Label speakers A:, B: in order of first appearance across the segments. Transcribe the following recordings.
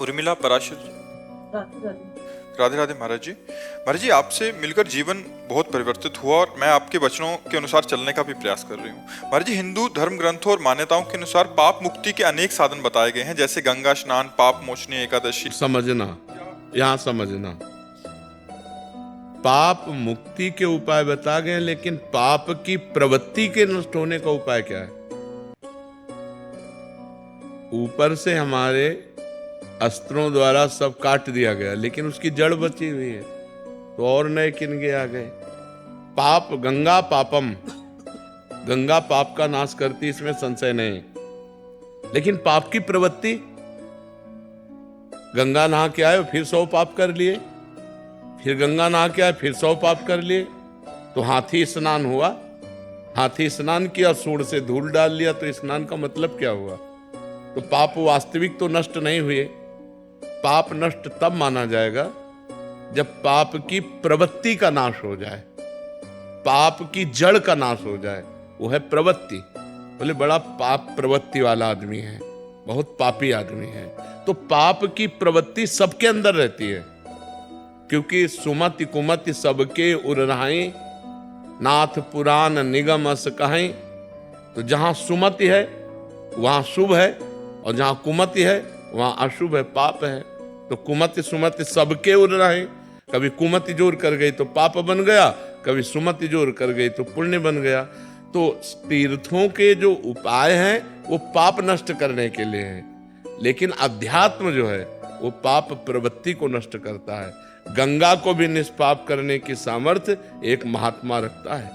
A: उर्मिला पराशर।
B: राधे राधे।
A: राधे राधे महाराज जी। महाराज जी, आपसे मिलकर जीवन बहुत परिवर्तित हुआ और मैं आपके वचनों के अनुसार चलने का भी प्रयास कर रही हूँ। महाराज जी, हिंदू धर्म ग्रंथों और मान्यताओं के अनुसार पाप मुक्ति के अनेक साधन बताए गए हैं, जैसे गंगा स्नान, पाप मोचनी एकादशी।
C: समझना, यहाँ समझना, पाप मुक्ति के उपाय बता गए, लेकिन पाप की प्रवृत्ति के नष्ट होने का उपाय क्या है? ऊपर से हमारे अस्त्रों द्वारा सब काट दिया गया, लेकिन उसकी जड़ बची हुई है, तो और नए किनके आ गए। पाप गंगा पापम, गंगा पाप का नाश करती, इसमें संशय नहीं। लेकिन पाप की प्रवृत्ति, गंगा नहा के आए फिर 100 पाप कर लिए, फिर गंगा नहा के आए फिर 100 पाप कर लिए, तो हाथी स्नान हुआ, हाथी स्नान किया, सूंड से धूल डाल लिया, तो स्नान का मतलब क्या हुआ? तो पाप वास्तविक तो नष्ट नहीं हुए। पाप नष्ट तब माना जाएगा जब पाप की प्रवृत्ति का नाश हो जाए, पाप की जड़ का नाश हो जाए, वो है प्रवृत्ति। बोले बड़ा पाप प्रवृत्ति वाला आदमी है, बहुत पापी आदमी है। तो पाप की प्रवृत्ति सबके अंदर रहती है, क्योंकि सुमति कुमति सबके उरहाई, नाथ पुराण निगम अस कहाई। तो जहां सुमति है वहां शुभ है, और जहां कुमति है वहां अशुभ है, पाप है। तो कुमति सुमति सबके उड़ रहे, कभी कुमति जोर कर गई तो पाप बन गया, कभी सुमति जोर कर गई तो पुण्य बन गया। तो तीर्थों के जो उपाय हैं वो पाप नष्ट करने के लिए हैं, लेकिन अध्यात्म जो है वो पाप प्रवृत्ति को नष्ट करता है। गंगा को भी निष्पाप करने की सामर्थ्य एक महात्मा रखता है।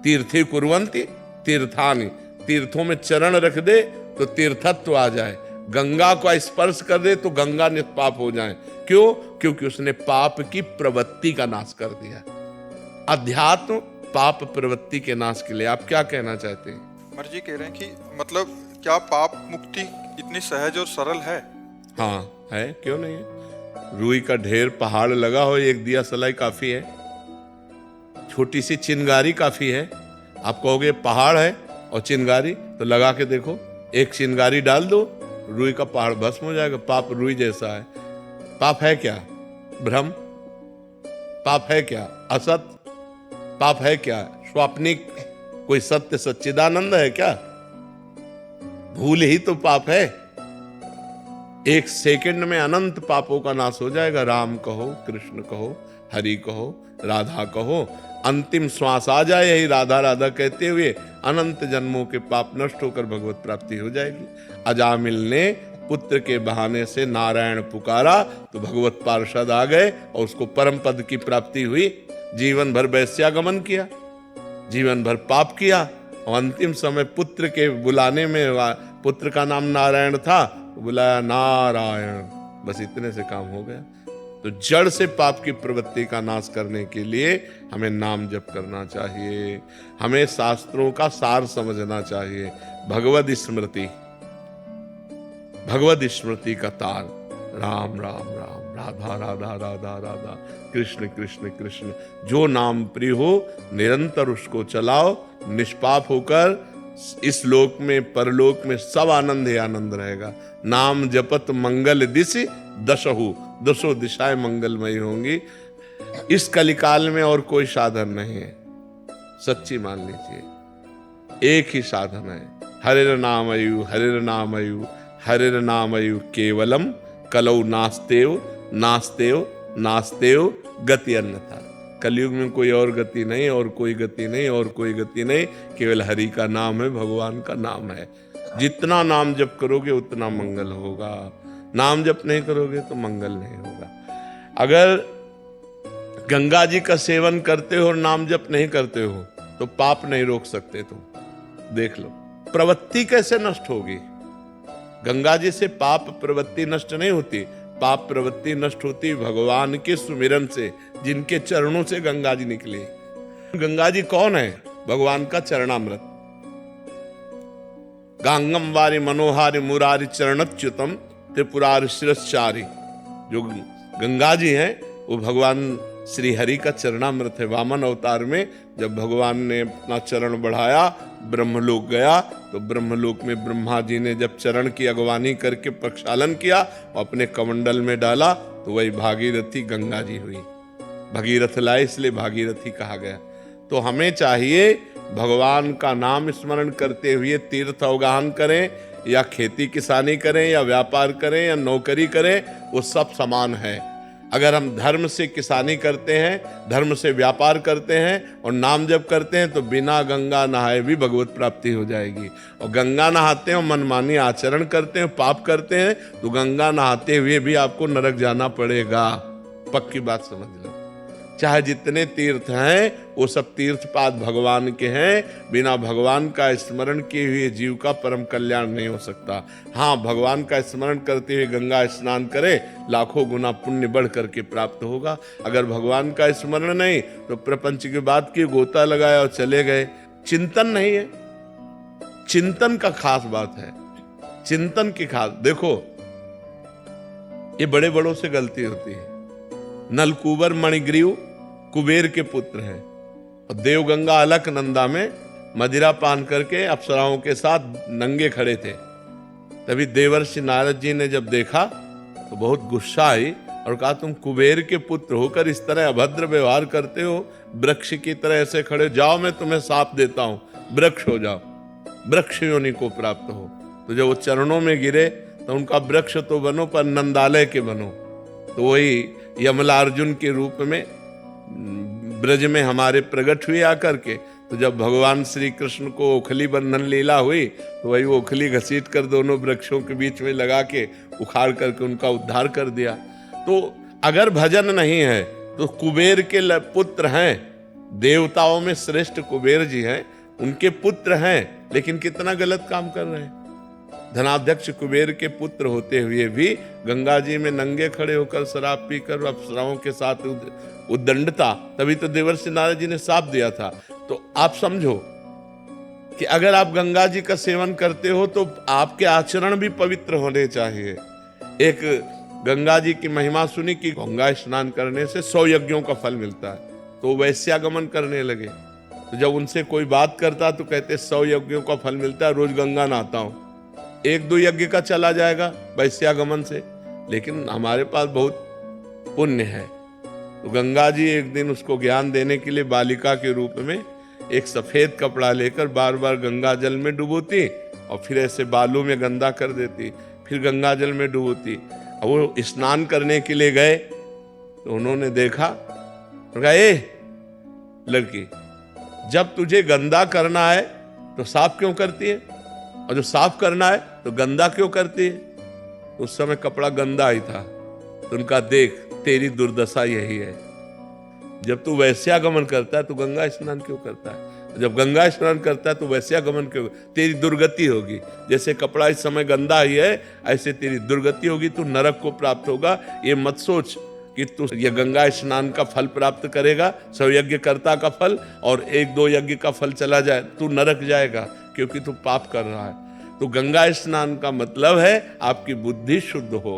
C: तीर्थी कुर्वन्ति तीर्थानि, तीर्थों में चरण रख दे तो तीर्थत्व आ जाए, गंगा को स्पर्श कर दे तो गंगा निष्पाप हो जाए। क्यों? क्योंकि उसने पाप की प्रवृत्ति का नाश कर दिया। अध्यात्म पाप प्रवृत्ति के नाश के लिए। आप क्या कहना चाहते हैं?
A: महाराज जी कह रहे हैं कि मतलब क्या पाप मुक्ति इतनी सहज और सरल है?
C: हाँ है, क्यों नहीं है। रुई का ढेर पहाड़ लगा हो, एक दिया सलाई काफी है, छोटी सी चिंगारी काफी है। आप कहोगे पहाड़ है और चिंगारी, तो लगा के देखो, एक चिंगारी डाल दो, रुई का पहाड़ भस्म हो जाएगा। पाप रुई जैसा है। पाप है क्या? भ्रम। पाप है क्या? असत। पाप है क्या? स्वाप्निक। कोई सत्य सच्चिदानंद है क्या? भूल ही तो पाप है। एक सेकंड में अनंत पापों का नाश हो जाएगा। राम कहो, कृष्ण कहो, हरि कहो, राधा कहो, अंतिम श्वास आ जाए यही राधा राधा कहते हुए, अनंत जन्मों के पाप नष्ट होकर भगवत प्राप्ति हो जाएगी। अजामिल ने पुत्र के बहाने से नारायण पुकारा तो भगवत पार्षद आ गए और उसको परम पद की प्राप्ति हुई। जीवन भर वैश्यागमन किया, जीवन भर पाप किया, और अंतिम समय पुत्र के बुलाने में, पुत्र का नाम नारायण था, बुलाया नारायण, बस इतने से काम हो गया। तो जड़ से पाप की प्रवृत्ति का नाश करने के लिए हमें नाम जप करना चाहिए, हमें शास्त्रों का सार समझना चाहिए। भगवद स्मृति, भगवद स्मृति का तार, राम राम राम, राधा राधा राधा राधा, कृष्ण कृष्ण कृष्ण। जो नाम प्रिय हो निरंतर उसको चलाओ, निष्पाप होकर इस लोक में परलोक में सब आनंद ही आनंद रहेगा। नाम जपत मंगल दिशि दशहु, दसों दिशाएं मंगलमयी होंगी। इस कलिकाल में और कोई साधन नहीं है, सच्ची मान लीजिए, एक ही साधन है। हरिर नामयु, हरिर नामयु, हरिर नामयु केवलम, कलौ नास्तेव नास्तेव नास्तेव गति अन्यथा। कलयुग में कोई और गति नहीं, और कोई गति नहीं, और कोई गति नहीं, केवल हरि का नाम है, भगवान का नाम है। जितना नाम जप करोगे उतना मंगल होगा, नाम जप नहीं करोगे तो मंगल नहीं होगा। अगर गंगा जी का सेवन करते हो और नाम जप नहीं करते हो तो पाप नहीं रोक सकते। तुम देख लो प्रवृत्ति कैसे नष्ट होगी। गंगा जी से पाप प्रवृत्ति नष्ट नहीं होती, पाप प्रवृत्ति नष्ट होती भगवान के सुमिरन से, जिनके चरणों से गंगा जी निकली। गंगा जी कौन है? भगवान का चरणामृत। गांगम वारी मनोहारी मुरारी चरणच्युतम त्रिपुरारि शिरश्चारी। जो गंगा जी हैं वो भगवान श्री हरि का चरणामृत है। वामन अवतार में जब भगवान ने अपना चरण बढ़ाया, ब्रह्मलोक गया तो ब्रह्मलोक में ब्रह्मा जी ने जब चरण की अगवानी करके प्रक्षालन किया, अपने कमंडल में डाला, तो वही भागीरथी गंगा जी हुई। भगीरथ लाए इसलिए भागीरथी कहा गया। तो हमें चाहिए भगवान का नाम स्मरण करते हुए तीर्थ अवगाहन करें, या खेती किसानी करें, या व्यापार करें, या नौकरी करें, वो सब समान है। अगर हम धर्म से किसानी करते हैं, धर्म से व्यापार करते हैं और नाम जप करते हैं, तो बिना गंगा नहाए भी भगवत प्राप्ति हो जाएगी। और गंगा नहाते हैं और मनमानी आचरण करते हैं, पाप करते हैं, तो गंगा नहाते हुए भी आपको नरक जाना पड़ेगा। पक्की बात समझ लो। चाहे जितने तीर्थ हैं वो सब तीर्थपाद भगवान के हैं। बिना भगवान का स्मरण किए हुए जीव का परम कल्याण नहीं हो सकता। हाँ, भगवान का स्मरण करते हुए गंगा स्नान करे, लाखों गुना पुण्य बढ़ करके प्राप्त होगा। अगर भगवान का स्मरण नहीं तो प्रपंच की बात की, गोता लगाया और चले गए। चिंतन नहीं है, चिंतन का खास बात है, चिंतन की खास। देखो, ये बड़े बड़ों से गलती होती है। नलकूबर मणिग्रीव कुबेर के पुत्र हैं और देवगंगा अलकनंदा में मदिरा पान करके अप्सराओं के साथ नंगे खड़े थे। तभी देवर्षि नारद जी ने जब देखा तो बहुत गुस्सा आई और कहा, तुम कुबेर के पुत्र होकर इस तरह अभद्र व्यवहार करते हो, वृक्ष की तरह ऐसे खड़े, जाओ मैं तुम्हें शाप देता हूं, वृक्ष हो जाओ, वृक्ष योनि को प्राप्त हो। तो जब वो चरणों में गिरे तो उनका वृक्ष तो बनो पर नंदालय के बनो। तो वही यमलार्जुन के रूप में ब्रज में हमारे प्रकट हुए आकर के। तो जब भगवान श्री कृष्ण को ओखली बंधन लीला हुई तो वही ओखली घसीट कर दोनों वृक्षों के बीच में लगा के उखाड़ करके उनका उद्धार कर दिया। तो अगर भजन नहीं है तो कुबेर के पुत्र हैं, देवताओं में श्रेष्ठ कुबेर जी हैं, उनके पुत्र हैं, लेकिन कितना गलत काम कर रहे हैं। धनाध्यक्ष कुबेर के पुत्र होते हुए भी गंगा जी में नंगे खड़े होकर शराब पीकर अप्सराओं के साथ उद्दंडता, तभी तो देवर्षि नारद जी ने शाप दिया था। तो आप समझो कि अगर आप गंगा जी का सेवन करते हो तो आपके आचरण भी पवित्र होने चाहिए। एक गंगा जी की महिमा सुनी कि गंगा स्नान करने से 100 यज्ञों का फल मिलता है, तो वैश्यागमन करने लगे। तो जब उनसे कोई बात करता तो कहते 100 यज्ञों का फल मिलता है, रोज गंगा नहाता हूं, 1-2 यज्ञ का चला जाएगा वैश्यागमन से, लेकिन हमारे पास बहुत पुण्य है। तो गंगा जी एक दिन उसको ज्ञान देने के लिए बालिका के रूप में एक सफेद कपड़ा लेकर बार बार गंगा जल में डुबोती और फिर ऐसे बालों में गंदा कर देती, फिर गंगा जल में डुबोती। और वो स्नान करने के लिए गए तो उन्होंने देखा और कहा, ए लड़की, जब तुझे गंदा करना है तो साफ क्यों करती है, और जो साफ करना है तो गंदा क्यों करती है? उस समय कपड़ा गंदा ही था। तो उनका, देख तेरी दुर्दशा यही है, जब तू वैश्यागमन करता है तो गंगा स्नान क्यों करता है, जब गंगा स्नान करता है तो वैश्यागमन क्यों, तेरी दुर्गति होगी। जैसे कपड़ा इस समय गंदा ही है, ऐसे तेरी दुर्गति होगी, तू नरक को प्राप्त होगा। ये मत सोच कि तू ये गंगा स्नान का फल प्राप्त करेगा, 100 यज्ञकर्ता का फल, और 1-2 यज्ञ का फल चला जाए, तू नरक जाएगा, क्योंकि तू पाप कर रहा है। तो गंगा स्नान का मतलब है आपकी बुद्धि शुद्ध हो,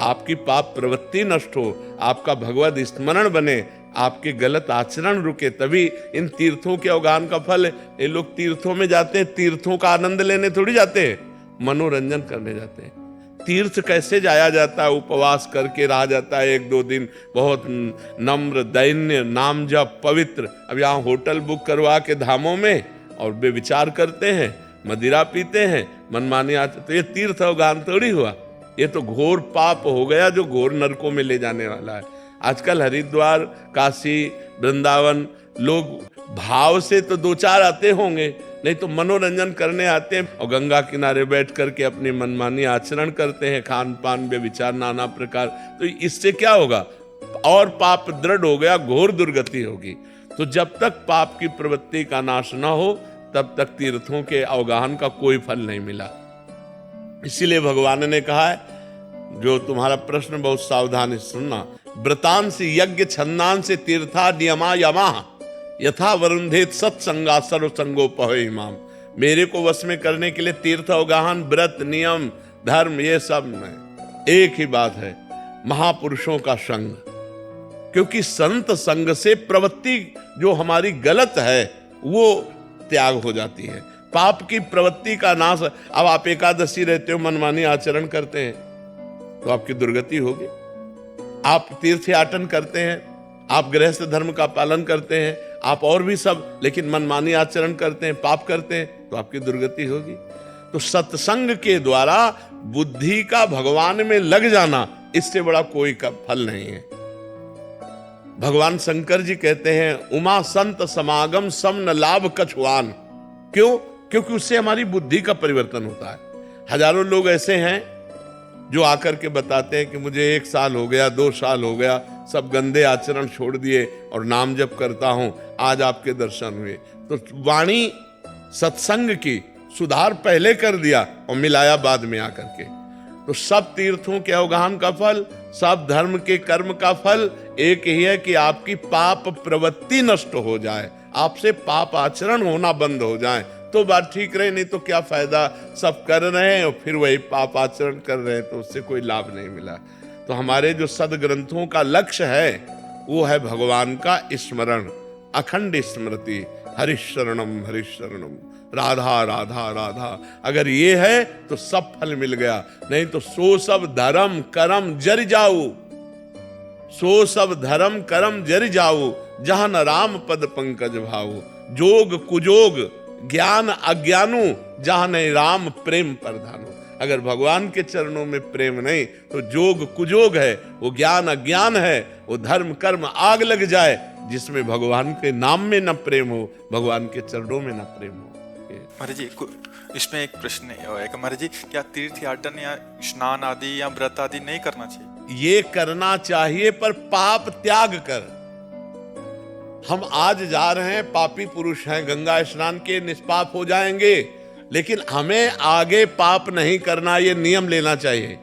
C: आपकी पाप प्रवृत्ति नष्ट हो, आपका भगवत स्मरण बने, आपके गलत आचरण रुके, तभी इन तीर्थों के अवगाहन का फल है। ये लोग तीर्थों में जाते हैं, तीर्थों का आनंद लेने थोड़ी जाते हैं, मनोरंजन करने जाते हैं। तीर्थ कैसे जाया जाता है? उपवास करके रहा जाता है 1-2 दिन, बहुत नम्र दैन्य, नाम जप, पवित्र। अब यहाँ होटल बुक करवा के धामों में और वे विचार करते हैं, मदिरा पीते हैं, मनमानी आते, तो ये तीर्थ अवगाहन थोड़ी हुआ। ये तो घोर पाप हो गया जो घोर नरकों में ले जाने वाला है। आजकल हरिद्वार, काशी, वृंदावन लोग भाव से तो 2-4 आते होंगे, नहीं तो मनोरंजन करने आते हैं और गंगा किनारे बैठ करके अपनी मनमानी आचरण करते हैं, खान पान में विचार नाना प्रकार। तो इससे क्या होगा? और पाप दृढ़ हो गया, घोर दुर्गति होगी। तो जब तक पाप की प्रवृत्ति का नाश न हो तब तक तीर्थों के अवगाहन का कोई फल नहीं मिला। इसीलिए भगवान ने कहा है, जो तुम्हारा प्रश्न बहुत सावधानी से सुनना, व्रतांसि यज्ञ छन्दांसि तीर्था नियमा यमा यथा वरुंधेत सत्संगा सर्वसंगोपहै इमाम। मेरे को वश में करने के लिए तीर्थ अवगाहन, व्रत, नियम, धर्म, ये सब में एक ही बात है, महापुरुषों का संग। क्योंकि संत संग से प्रवृत्ति जो हमारी गलत है वो त्याग हो जाती है। पाप की प्रवृत्ति का नाश। अब आप एकादशी रहते हो, मनमानी आचरण करते हैं तो आपकी दुर्गति होगी। आप तीर्थयाटन करते हैं, आप गृहस्थ धर्म का पालन करते हैं, आप और भी सब, लेकिन मनमानी आचरण करते हैं, पाप करते हैं तो आपकी दुर्गति होगी। तो सत्संग के द्वारा बुद्धि का भगवान में लग जाना, इससे बड़ा कोई का फल नहीं है। भगवान शंकर जी कहते हैं, उमा संत समागम सम न लाभ कछुआन। क्यों? क्योंकि उससे हमारी बुद्धि का परिवर्तन होता है। हजारों लोग ऐसे हैं जो आकर के बताते हैं कि मुझे 1 साल हो गया, 2 साल हो गया, सब गंदे आचरण छोड़ दिए और नाम जप करता हूं, आज आपके दर्शन हुए। तो वाणी सत्संग की सुधार पहले कर दिया और मिलाया बाद में आकर के। तो सब तीर्थों के अवगाहन का फल, सब धर्म के कर्म का फल एक ही है कि आपकी पाप प्रवृत्ति नष्ट हो जाए, आपसे पाप आचरण होना बंद हो जाए, तो बात ठीक रहे। नहीं तो क्या फायदा, सब कर रहे हैं और फिर वही पाप आचरण कर रहे हैं, तो उससे कोई लाभ नहीं मिला। तो हमारे जो सदग्रंथों का लक्ष्य है वो है भगवान का स्मरण, अखंड स्मृति, हरिशरणम हरिशरणम, राधा राधा राधा। अगर ये है तो सब फल मिल गया, नहीं तो सो सब धर्म करम जर जाऊ, सो सब धर्म करम जर जाऊ, जहां न राम पद पंकज भाऊ। जोग कुजोग ज्ञान अज्ञानु, जहां नहीं राम प्रेम प्रधानु। अगर भगवान के चरणों में प्रेम नहीं तो जोग कुजोग है, वो ज्ञान अज्ञान है, वो धर्म कर्म आग लग जाए। जिसमें भगवान के नाम में न प्रेम हो, भगवान के चरणों में न प्रेम हो।
A: महाराज जी, इसमें एक प्रश्न है कि महाराज जी, क्या तीर्थयाटन या स्नान आदि या व्रत आदि नहीं करना चाहिए?
C: ये करना चाहिए, पर पाप त्याग कर। हम आज जा रहे हैं, पापी पुरुष हैं, गंगा स्नान के निष्पाप हो जाएंगे, लेकिन हमें आगे पाप नहीं करना, ये नियम लेना चाहिए।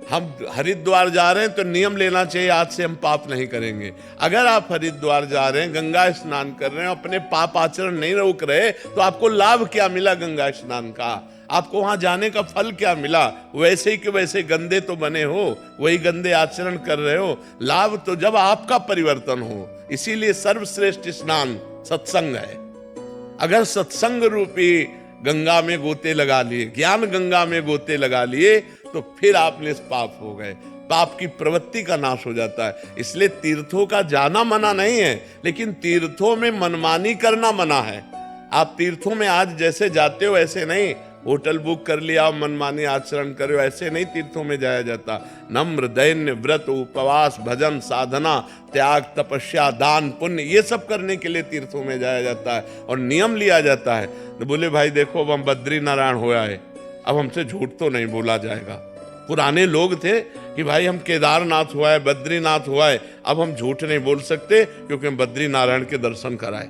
C: हम हरिद्वार जा रहे हैं तो नियम लेना चाहिए, आज से हम पाप नहीं करेंगे। अगर आप हरिद्वार जा रहे हैं, गंगा स्नान कर रहे हैं, अपने पाप आचरण नहीं रोक रहे, तो आपको लाभ क्या मिला गंगा स्नान का? आपको वहां जाने का फल क्या मिला? वैसे ही कि वैसे गंदे तो बने हो, वही गंदे आचरण कर रहे हो। लाभ तो जब आपका परिवर्तन हो। इसीलिए सर्वश्रेष्ठ स्नान सत्संग है। अगर सत्संग रूपी गंगा में गोते लगा लिए, ज्ञान गंगा में गोते लगा लिए, तो फिर आप निष्पाप हो गए, पाप की प्रवृत्ति का नाश हो जाता है। इसलिए तीर्थों का जाना मना नहीं है, लेकिन तीर्थों में मनमानी करना मना है। आप तीर्थों में आज जैसे जाते हो ऐसे नहीं, होटल बुक कर लिया, मनमानी आचरण करो, ऐसे नहीं तीर्थों में जाया जाता। नम्र दैन्य व्रत उपवास भजन साधना त्याग तपस्या दान पुण्य, ये सब करने के लिए तीर्थों में जाया जाता है और नियम लिया जाता है। तो बोले भाई देखो, अब हम बद्री नारायण हो आए, अब हमसे झूठ तो नहीं बोला जाएगा। पुराने लोग थे कि भाई हम केदारनाथ हुआ है, बद्रीनाथ हुआ है, अब हम झूठ नहीं बोल सकते क्योंकि हम बद्री नारायण के दर्शन कराए।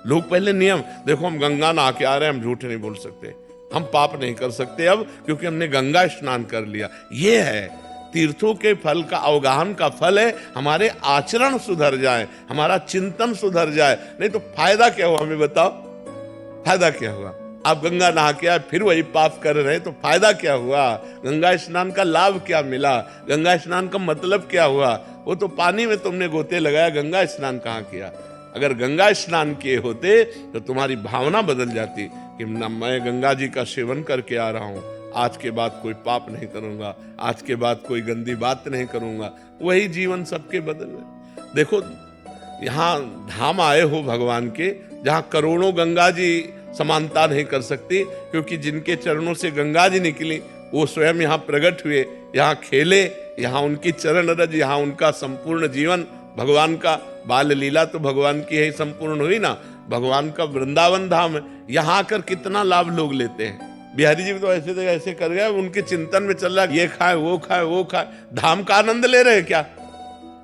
C: लोग पहले नियम, देखो हम गंगा नहा के आ रहे हैं, हम झूठ नहीं बोल सकते, हम पाप नहीं कर सकते अब क्योंकि हमने गंगा स्नान कर लिया। ये है तीर्थों के फल का, अवगाहन का फल है हमारे आचरण सुधर जाए, हमारा चिंतन सुधर जाए। नहीं तो फायदा क्या हुआ, हमें बताओ, फायदा क्या हुआ? आप गंगा नहा के आए फिर वही पाप कर रहे हैं, तो फायदा क्या हुआ? गंगा स्नान का लाभ क्या मिला? गंगा स्नान का मतलब क्या हुआ? वो तो पानी में तुमने गोते लगाया, गंगा स्नान कहाँ किया? अगर गंगा स्नान किए होते तो तुम्हारी भावना बदल जाती कि मैं गंगा जी का सेवन करके आ रहा हूँ, आज के बाद कोई पाप नहीं करूंगा, आज के बाद कोई गंदी बात नहीं करूंगा। वही जीवन सबके बदल है। देखो यहाँ धाम आए हो भगवान के, जहाँ करोड़ों गंगा जी समानता नहीं कर सकती, क्योंकि जिनके चरणों से गंगा जी निकली वो स्वयं यहाँ प्रकट हुए, यहाँ खेले, यहाँ उनकी चरण रज, यहाँ उनका संपूर्ण जीवन भगवान का बाल लीला तो भगवान की ही संपूर्ण हुई ना। भगवान का वृंदावन धाम है, यहाँ आकर कितना लाभ लोग लेते हैं। बिहारी जी तो ऐसे कर गए, उनके चिंतन में चल रहा है ये खाए वो खाए वो खाए, धाम का आनंद ले रहे हैं क्या?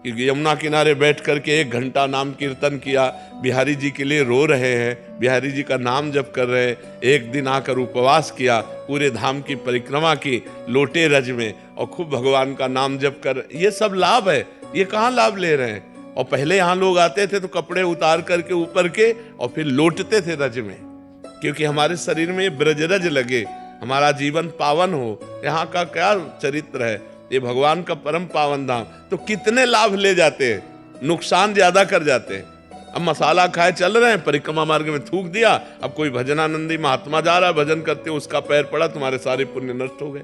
C: कि यमुना किनारे बैठ करके 1 घंटा नाम कीर्तन किया, बिहारी जी के लिए रो रहे हैं, बिहारी जी का नाम जप कर रहे हैं। एक दिन आकर उपवास किया, पूरे धाम की परिक्रमा की लोटे रज में, और खूब भगवान का नाम जप कर, ये सब लाभ है। ये कहाँ लाभ ले रहे हैं? और पहले यहाँ लोग आते थे तो कपड़े उतार करके ऊपर के और फिर लौटते थे रज में, क्योंकि हमारे शरीर में ब्रजरज लगे, हमारा जीवन पावन हो। यहाँ का क्या चरित्र है, ये भगवान का परम पावन धाम। तो कितने लाभ ले जाते हैं, नुकसान ज्यादा कर जाते हैं। अब मसाला खाए चल रहे हैं, परिक्रमा मार्ग में थूक दिया, अब कोई भजनानंदी महात्मा जा रहा है भजन करते, उसका पैर पड़ा, तुम्हारे सारे पुण्य नष्ट हो गए।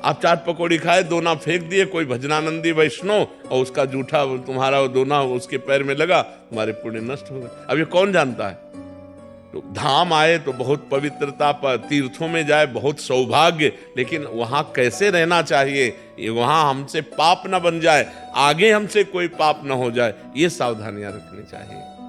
C: आप चाट पकौड़ी खाए, दोना फेंक दिए, कोई भजनानंदी वैष्णव और उसका जूठा तुम्हारा दोना उसके पैर में लगा, तुम्हारे पुण्य नष्ट हो गए। अब ये कौन जानता है? तो धाम आए तो बहुत पवित्रता पर, तीर्थों में जाए बहुत सौभाग्य, लेकिन वहां कैसे रहना चाहिए, ये वहां हमसे पाप न बन जाए, आगे हमसे कोई पाप न हो जाए, ये सावधानियां रखनी चाहिए।